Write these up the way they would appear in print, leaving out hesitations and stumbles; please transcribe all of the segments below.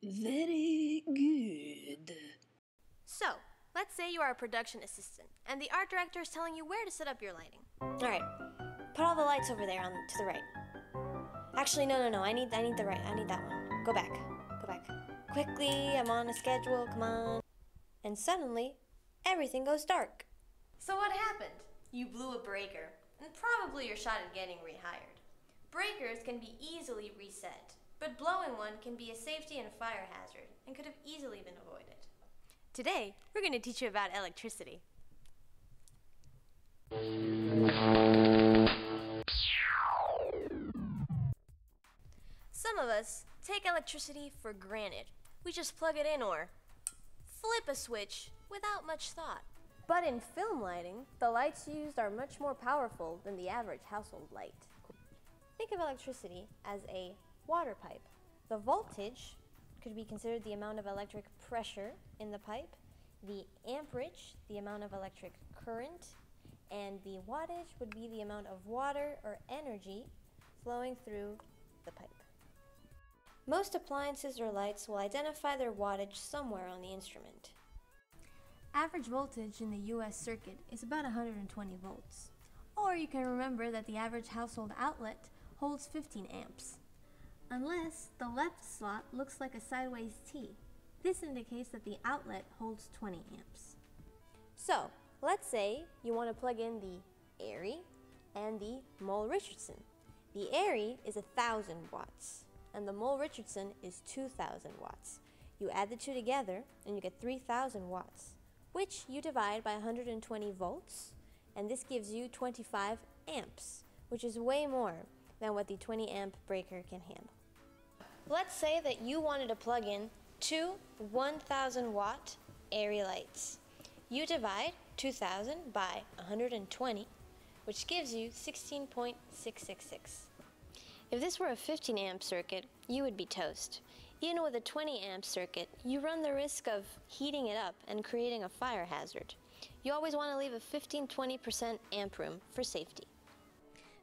Very good. So, let's say you are a production assistant, and the art director is telling you where to set up your lighting. Alright, put all the lights over there to the right. Actually, no, I need the right, I need that one. Go back. Quickly, I'm on a schedule, come on. And suddenly, everything goes dark. So what happened? You blew a breaker, and probably your shot at getting rehired. Breakers can be easily reset, but blowing one can be a safety and fire hazard, and could have easily been avoided. Today, we're going to teach you about electricity. Some of us take electricity for granted. We just plug it in or flip a switch without much thought. But in film lighting, the lights used are much more powerful than the average household light. Think of electricity as a water pipe. The voltage could be considered the amount of electric pressure in the pipe, the amperage, the amount of electric current, and the wattage would be the amount of water or energy flowing through the pipe. Most appliances or lights will identify their wattage somewhere on the instrument. Average voltage in the US circuit is about 120 volts. Or you can remember that the average household outlet holds 15 amps. Unless the left slot looks like a sideways T. This indicates that the outlet holds 20 amps. So, let's say you want to plug in the Airy and the Mole-Richardson. The Airy is 1,000 watts, and the Mole-Richardson is 2,000 watts. You add the two together, and you get 3,000 watts, which you divide by 120 volts, and this gives you 25 amps, which is way more than what the 20 amp breaker can handle. Let's say that you wanted to plug in two 1,000 watt Airy lights. You divide 2,000 by 120, which gives you 16.666. If this were a 15 amp circuit, you would be toast. Even with a 20 amp circuit, you run the risk of heating it up and creating a fire hazard. You always want to leave a 15-20% amp room for safety.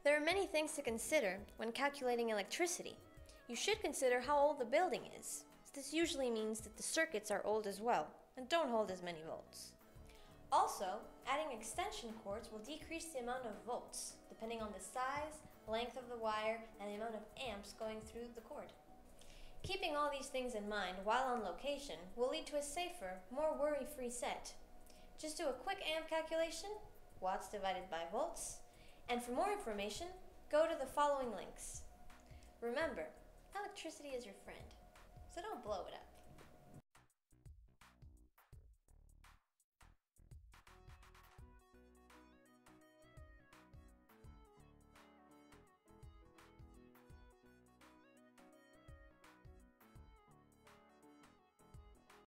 There are many things to consider when calculating electricity. You should consider how old the building is. This usually means that the circuits are old as well and don't hold as many volts. Also, adding extension cords will decrease the amount of volts, depending on the size, length of the wire, and the amount of amps going through the cord. Keeping all these things in mind while on location will lead to a safer, more worry-free set. Just do a quick amp calculation, watts divided by volts, and for more information, go to the following links. Remember, electricity is your friend.